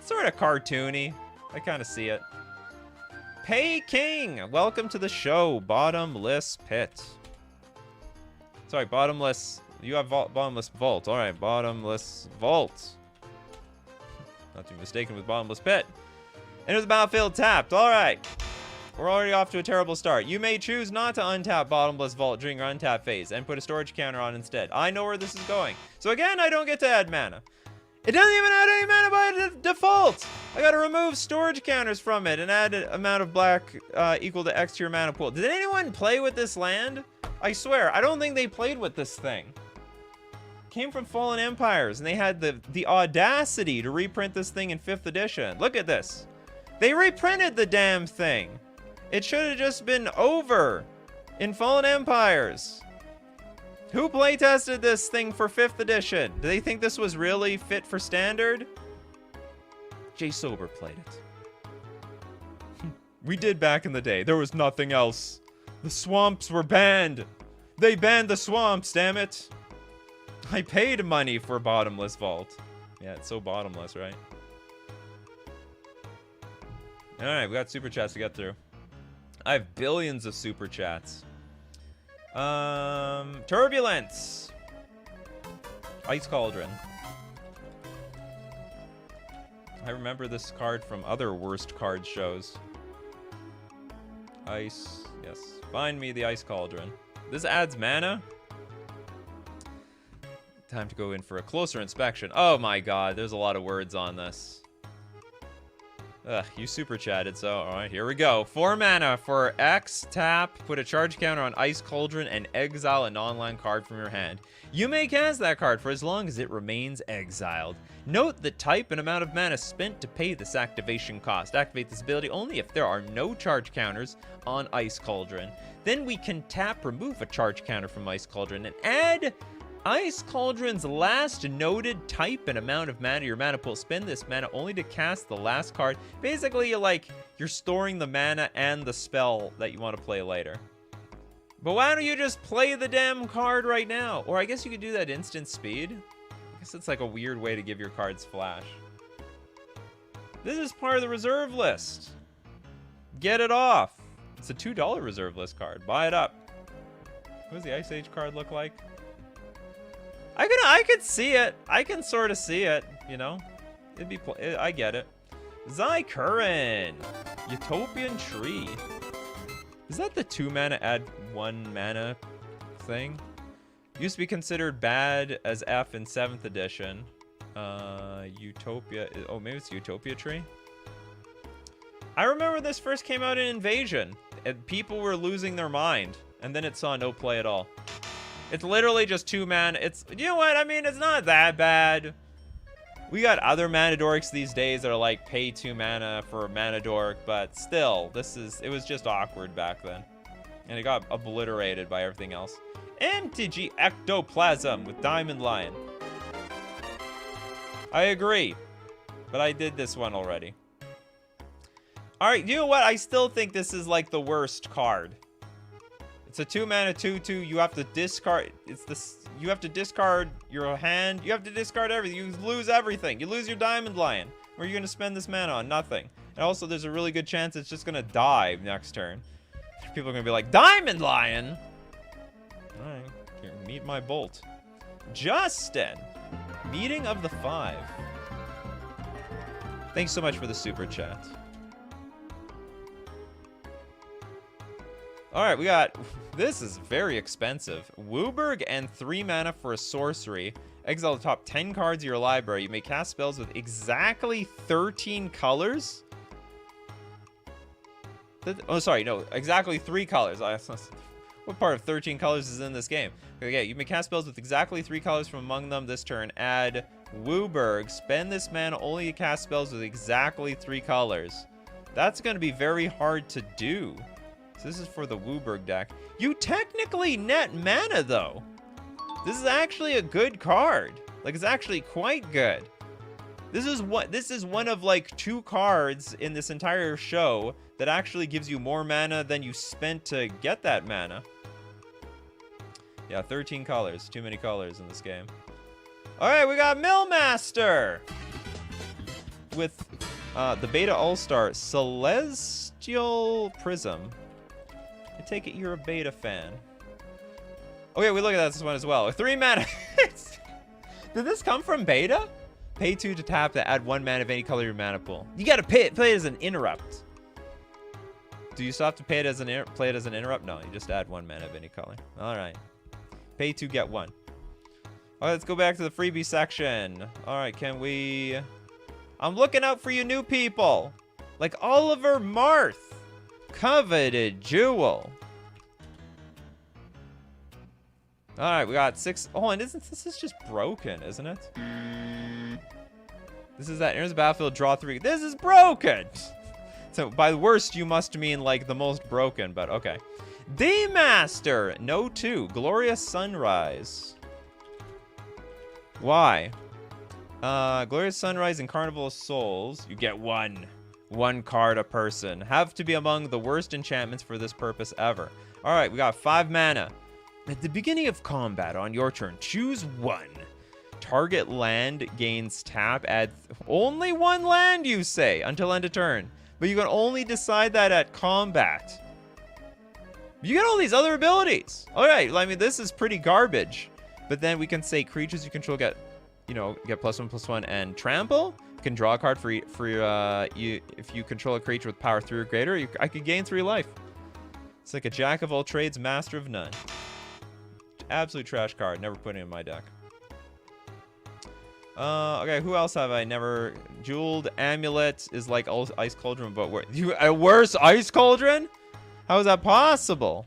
Sort of cartoony. I kind of see it. Pay King! Welcome to the show, Bottomless Pit. Sorry, Bottomless... You have Bottomless Vault. Alright, Bottomless Vault. Not to be mistaken with Bottomless Pit. Enter the battlefield tapped. Alright. We're already off to a terrible start. You may choose not to untap Bottomless Vault during your untap phase and put a storage counter on instead. I know where this is going. So again, I don't get to add mana. It doesn't even add any mana by default. I gotta remove storage counters from it and add an amount of black equal to X to your mana pool. Did anyone play with this land? I swear, I don't think they played with this thing. Came from Fallen Empires, and they had the audacity to reprint this thing in 5th edition. Look at this. They reprinted the damn thing. It should have just been over in Fallen Empires. Who playtested this thing for 5th edition? Do they think this was really fit for standard? Jay Sober played it. We did back in the day. There was nothing else. The swamps were banned. They banned the swamps, damn it. I paid money for Bottomless Vault. Yeah, it's so bottomless, right? Alright, we got super chats to get through. I have billions of super chats. Turbulence. Ice Cauldron. I remember this card from other worst card shows. Ice. Yes. Find me the ice cauldron. This adds mana. Time to go in for a closer inspection. Oh my god, there's a lot of words on this. Ugh, you super chatted, so alright, here we go. 4 mana for X, tap, put a charge counter on Ice Cauldron, and exile a non-land card from your hand. You may cast that card for as long as it remains exiled. Note the type and amount of mana spent to pay this activation cost. Activate this ability only if there are no charge counters on Ice Cauldron. Then we can tap, remove a charge counter from Ice Cauldron, and add Ice Cauldron's last noted type and amount of mana to your mana pool. Spend this mana only to cast the last card. Basically, you're storing the mana and the spell that you want to play later. But why don't you just play the damn card right now? Or I guess you could do that instant speed. I guess it's like a weird way to give your cards flash. This is part of the reserve list. Get it off. It's a $2 reserve list card. Buy it up. What does the Ice Age card look like? I could see it. I can sort of see it, you know? I get it. Zykurin. Utopian Tree. Is that the 2 mana add 1 mana thing? Used to be considered bad as F in 7th edition. Utopia. Oh, maybe it's Utopia Tree? I remember this first came out in Invasion, and people were losing their mind, and then it saw no play at all. It's literally just 2 mana. You know what? I mean, it's not that bad. We got other mana dorks these days that are like pay 2 mana for a mana dork, but still, it was just awkward back then. And it got obliterated by everything else. MTG Ectoplasm with Diamond Lion. I agree, but I did this one already. All right, you know what? I still think this is like the worst card. It's a 2 mana 2/2. You have to discard. You have to discard your hand. You have to discard everything. You lose everything. You lose your Diamond Lion. Where are you gonna spend this mana on? Nothing. And also, there's a really good chance it's just gonna die next turn. People are gonna be like, Diamond Lion. All right, here, meet my bolt. Justin, meeting of the 5. Thanks so much for the super chat. All right, we got, this is very expensive. Wooburg and 3 mana for a sorcery. Exile the top 10 cards of your library. You may cast spells with exactly 13 colors. Oh, sorry, no, exactly 3 colors. What part of 13 colors is in this game? Okay, you may cast spells with exactly 3 colors from among them this turn. Add Wooburg. Spend this mana only to cast spells with exactly 3 colors. That's going to be very hard to do. So this is for the Wooburg deck. You technically net mana, though. This is actually a good card. Like, it's actually quite good. This is one of like 2 cards in this entire show that actually gives you more mana than you spent to get that mana. Yeah, 13 colors. Too many colors in this game. All right, we got Millmaster with the Beta All-Star Celestial Prism. I take it you're a Beta fan. Okay, we look at this one as well. 3 mana. Did this come from Beta? Pay 2 to tap to add 1 mana of any color to your mana pool. You gotta play it as an interrupt. Do you still have to play it as an interrupt? No, you just add 1 mana of any color. All right. Pay 2, get 1. All right, let's go back to the freebie section. All right, can we... I'm looking out for you new people. Like Oliver Marth. Coveted Jewel. All right, we got 6. Oh, and this is just broken, isn't it? This is that. Enters the battlefield, draw 3. This is broken. So by the worst, you must mean like the most broken, but okay. D-Master, no 2. Glorious Sunrise. Why? Glorious Sunrise and Carnival of Souls. You get 1 card a person. Have to be among the worst enchantments for this purpose ever. All right, we got 5 mana. At the beginning of combat on your turn, choose 1. Target land gains tap. Add only 1 land, you say, until end of turn. But you can only decide that at combat. You get all these other abilities. All right, I mean, this is pretty garbage. But then we can say creatures you control get +1/+1 and trample. You can draw a card for you if you control a creature with power 3 or greater. I could gain 3 life. It's like a jack of all trades, master of none. Absolute trash card. Never put it in my deck. Okay, who else have I never... Jeweled Amulet is like Ice Cauldron, but a worse Ice Cauldron? How is that possible?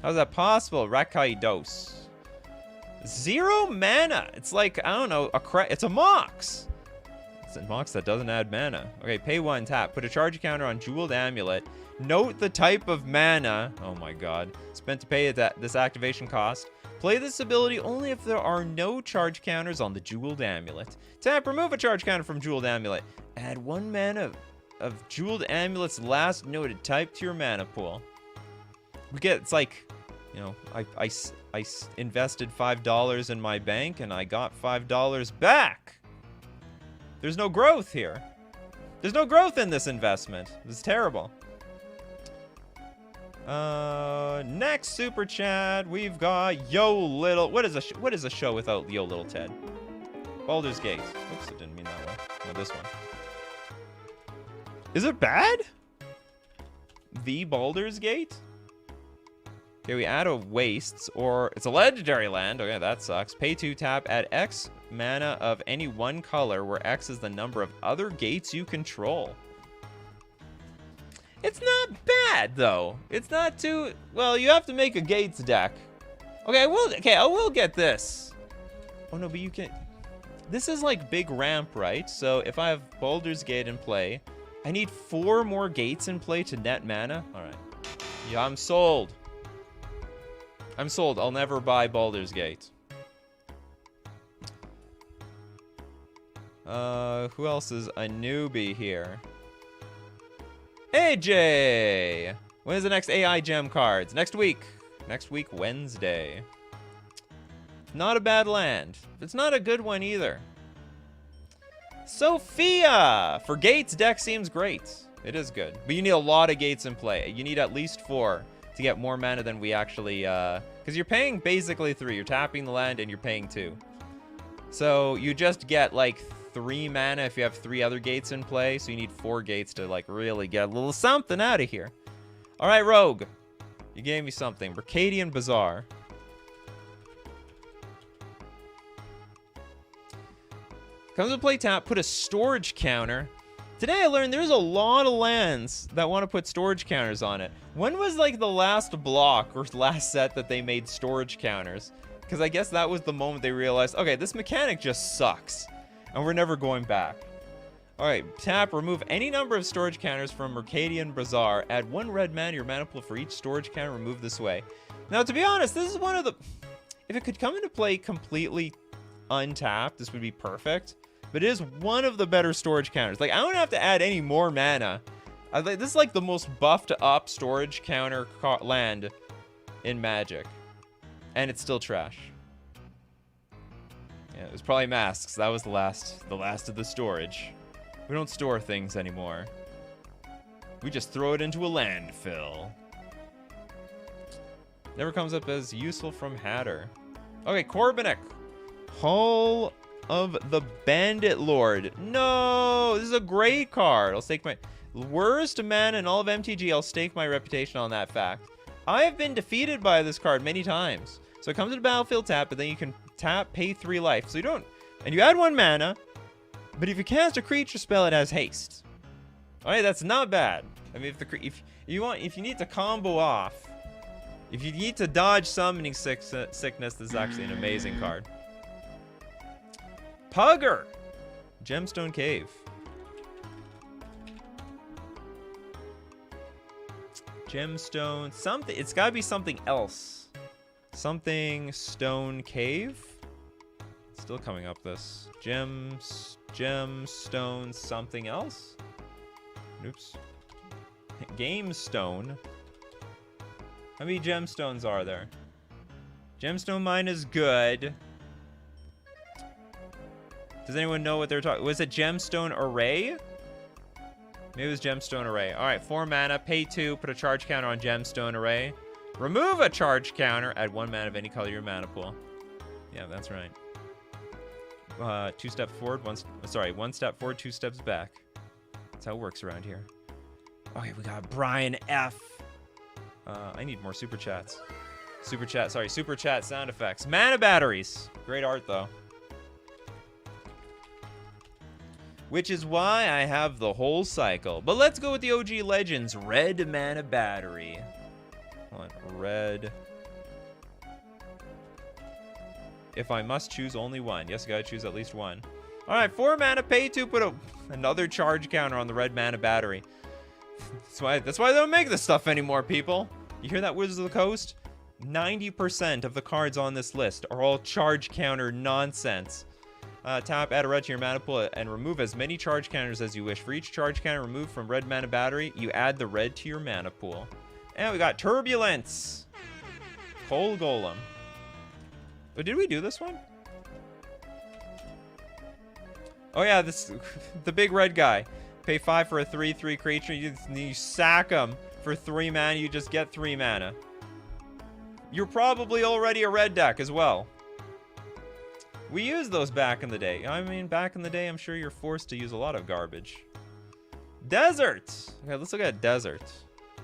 How is that possible? Rakai Dose. 0 mana. It's like, I don't know, it's a Mox. It's a Mox that doesn't add mana. Okay, pay 1, tap. Put a charge counter on Jeweled Amulet. Note the type of mana. Oh my god. Spent to pay this activation cost. Play this ability only if there are no charge counters on the Jeweled Amulet. Tap, remove a charge counter from Jeweled Amulet. Add 1 mana of Jeweled Amulet's last noted type to your mana pool. It's like, you know, I invested $5 in my bank and I got $5 back. There's no growth here. There's no growth in this investment. This is terrible. Next super chat, we've got Yo Little. What is a show without Yo Little Ted? Baldur's Gate. Oops, I didn't mean that way. No, this one. Is it bad? The Baldur's Gate? Okay, we add a wastes, or it's a legendary land. Okay, that sucks. Pay 2, tap, add X mana of any one color, where X is the number of other gates you control. It's not bad, though. It's not too... Well, you have to make a gates deck. Okay, I will get this. Oh, no, but you can... This is like big ramp, right? So if I have Baldur's Gate in play, I need 4 more gates in play to net mana. All right. Yeah, I'm sold. I'm sold. I'll never buy Baldur's Gate. Who else is a newbie here? AJ! When is the next AI gem cards? Next week. Next week, Wednesday. Not a bad land. It's not a good one either. Sophia! For gates, deck seems great. It is good. But you need a lot of gates in play. You need at least 4 to get more mana than we actually... Because you're paying basically 3. You're tapping the land and you're paying 2. So you just get like 3 mana if you have 3 other gates in play. So you need 4 gates to like really get a little something out of here. All right, Rogue. You gave me something. Mercadian Bazaar. Comes with play, tap, put a storage counter. Today I learned there's a lot of lands that want to put storage counters on it. When was like the last block or last set that they made storage counters? Because I guess that was the moment they realized, okay, this mechanic just sucks. And we're never going back. All right, tap, remove any number of storage counters from Mercadian Bazaar. Add 1 red mana to your mana pool for each storage counter removed this way. Now, to be honest, this is one of the... If it could come into play completely untapped, this would be perfect. But it is one of the better storage counters. Like, I don't have to add any more mana. This is like the most buffed up storage counter land in Magic. And it's still trash. Yeah, it was probably masks. That was the last of the storage. We don't store things anymore. We just throw it into a landfill. Never comes up as useful from Hatter. Okay, Corbinic. Hall of the Bandit Lord. No, this is a great card. I'll stake my worst mana in all of MTG. I'll stake my reputation on that fact. I have been defeated by this card many times. So it comes to the battlefield tap, but then you can tap, pay 3 life. So you don't, and you add 1 mana, but if you cast a creature spell, it has haste. All right, that's not bad. I mean, if you need to combo off, if you need to dodge summoning sickness, this is actually an amazing card. Pugger, Gemstone Cave. Gemstone, something. It's got to be something else. Something Stone Cave. Still coming up this. Gemstone something else. Oops. Game Stone. How many gemstones are there? Gemstone Mine is good. Does anyone know what they're talking? Was it Gemstone Array? Maybe it was Gemstone Array. All right, 4 mana, pay 2, put a charge counter on Gemstone Array. Remove a charge counter, add 1 mana of any color in your mana pool. Yeah, that's right. 2 steps forward, 1 step forward, 2 steps back. That's how it works around here. Okay, we got Brian F. I need more super chats. Super chat sound effects. Mana batteries. Great art, though. Which is why I have the whole cycle. But let's go with the OG Legends. Red mana battery. Hold on. Red. If I must choose only one. Yes, I gotta choose at least one. Alright, 4 mana, pay 2, put another charge counter on the red mana battery. That's why they don't make this stuff anymore, people. You hear that, Wizards of the Coast? 90% of the cards on this list are all charge counter nonsense. Tap, add a red to your mana pool, and remove as many charge counters as you wish. For each charge counter removed from red mana battery, you add the red to your mana pool. And we got Turbulence. Coal Golem. Oh, did we do this one? Oh yeah, this the big red guy. Pay 5 for a 3/3 creature. You sack him for 3 mana. You just get 3 mana. You're probably already a red deck as well. We used those back in the day. I mean, back in the day, I'm sure you're forced to use a lot of garbage. Desert. Okay, let's look at Desert.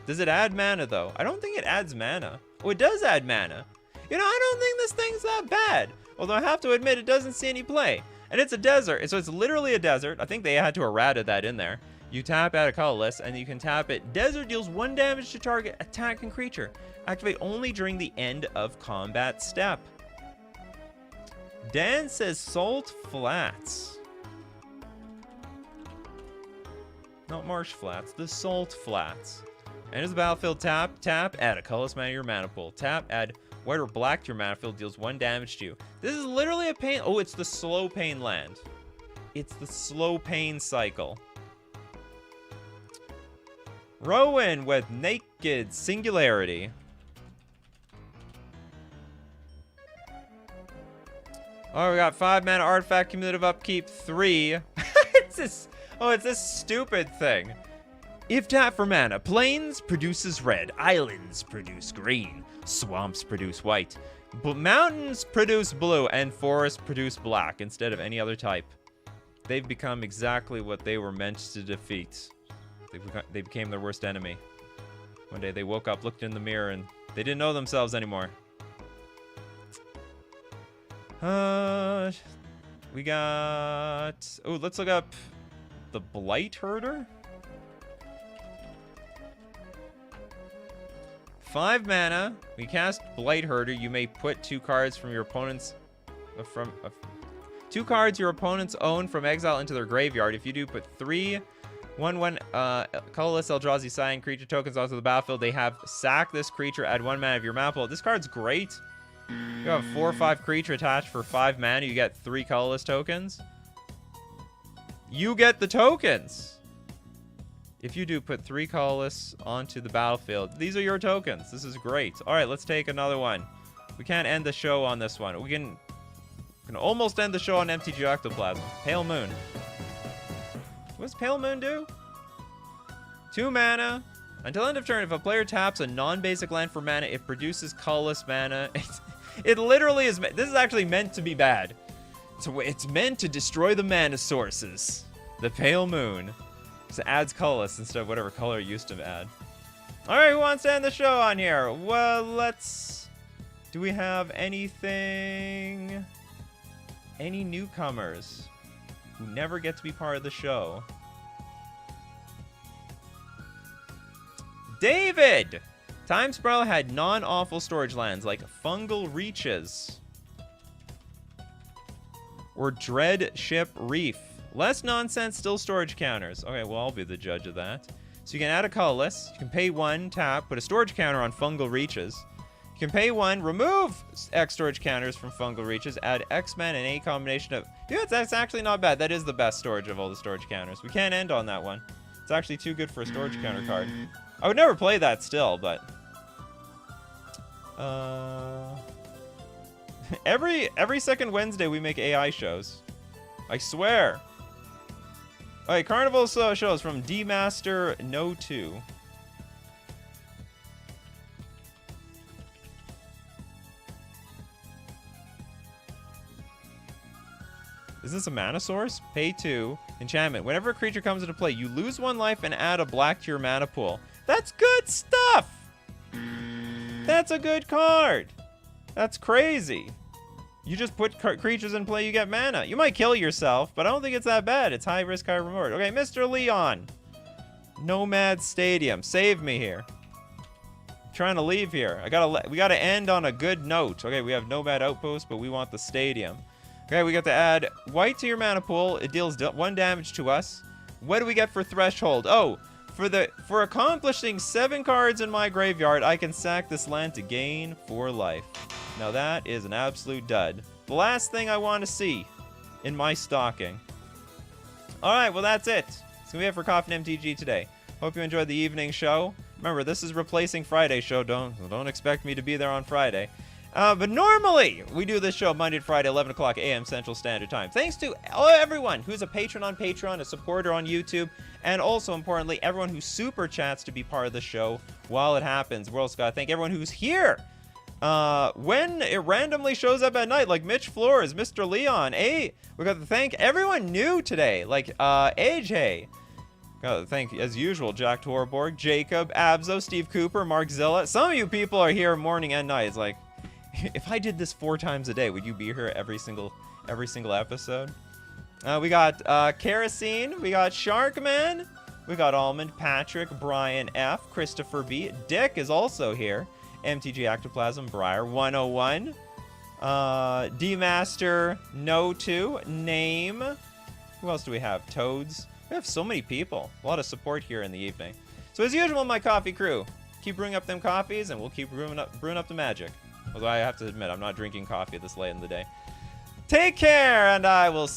Does it add mana, though? I don't think it adds mana. Oh, it does add mana. You know, I don't think this thing's that bad. Although I have to admit, it doesn't see any play. And it's a desert, so it's literally a desert. I think they had to errata that in there. You tap, add a colorless, and you can tap it. Desert deals 1 damage to target attacking creature. Activate only during the end of combat step. Dan says Salt Flats. Not Marsh Flats, the Salt Flats. Enters the battlefield, tap, add a colorless mana to your mana pool. Tap, add white or black to your mana field, deals 1 damage to you. This is literally a pain. Oh, it's the slow pain land. It's the slow pain cycle. Rowan with Naked Singularity. Oh, we got 5 mana artifact, cumulative upkeep 3. It's this stupid thing. If tap for mana, plains produces red, islands produce green, swamps produce white, mountains produce blue, and forests produce black instead of any other type. They've become exactly what they were meant to defeat. They became their worst enemy. One day they woke up, looked in the mirror, and they didn't know themselves anymore. We got... Oh, let's look up the Blight Herder. 5 mana. We cast Blight Herder. You may put 2 cards from your opponent's... 2 cards your opponents own from exile into their graveyard. If you do, put 3 1/1 colorless Eldrazi Cyan creature tokens onto the battlefield. They have sack this creature, add 1 mana of your mana pool. This card's great. You have 4 or 5 creature attached for 5 mana. You get 3 colorless tokens. You get the tokens. If you do, put 3 colorless onto the battlefield. These are your tokens. This is great. All right, let's take another one. We can't end the show on this one. We can almost end the show on MTG Ectoplasm. Pale Moon. What does Pale Moon do? 2 mana. Until end of turn, if a player taps a non-basic land for mana, it produces colorless mana. It literally is... This is actually meant to be bad. So it's meant to destroy the mana sources. The Pale Moon. So it adds colorless instead of whatever color it used to add. Alright, who wants to end the show on here? Well, let's... Do we have anything... Any newcomers who never get to be part of the show? David! Time Spiral had non-awful storage lands like Fungal Reaches or Dread Ship Reef. Less nonsense, still storage counters. Okay, well, I'll be the judge of that. So you can add a colorless. You can pay 1, tap, put a storage counter on Fungal Reaches. You can pay 1, remove X storage counters from Fungal Reaches, add X-Men and a combination of... Yeah, that's actually not bad. That is the best storage of all the storage counters. We can't end on that one. It's actually too good for a storage counter card. I would never play that still, but... Every second Wednesday we make AI shows. I swear. Alright, Carnival shows from D-Master No 2. Is this a mana source? Pay 2. Enchantment. Whenever a creature comes into play, you lose 1 life and add a black to your mana pool. That's good stuff! That's a good card! That's crazy. You just put creatures in play, you get mana. You might kill yourself, but I don't think it's that bad. It's high risk, high reward. Okay, Mr. Leon. Nomad Stadium. Save me here. I'm trying to leave here. We gotta end on a good note. Okay, we have Nomad Outpost, but we want the stadium. Okay, we got to add white to your mana pool. It deals 1 damage to us. What do we get for Threshold? Oh, for accomplishing 7 cards in my graveyard, I can sack this land to gain 4 life. Now that is an absolute dud. The last thing I want to see in my stocking. Alright, well that's it. It's going to be it for Coffee and MTG today. Hope you enjoyed the evening show. Remember, this is replacing Friday's show. Don't expect me to be there on Friday. But normally, we do this show Monday to Friday, 11 o'clock a.m. Central Standard Time. Thanks to everyone who's a patron on Patreon, a supporter on YouTube, and also, importantly, everyone who super chats to be part of the show while it happens. We're also got to thank everyone who's here when it randomly shows up at night, like Mitch Flores, Mr. Leon. Hey, we got to thank everyone new today, like AJ. Got to thank, as usual, Jack Torborg, Jacob, Abzo, Steve Cooper, Mark Zilla. Some of you people are here morning and night. It's like, if I did this 4 times a day, would you be here every single episode? We got Kerosene, we got Sharkman, we got Almond, Patrick, Brian F, Christopher B, Dick is also here, MTG Ectoplasm, Briar 101, D-Master, No2, Name. Who else do we have? Toads. We have so many people. A lot of support here in the evening. So as usual, my coffee crew, keep brewing up them coffees, and we'll keep brewing up the magic. Although I have to admit, I'm not drinking coffee this late in the day. Take care, and I will see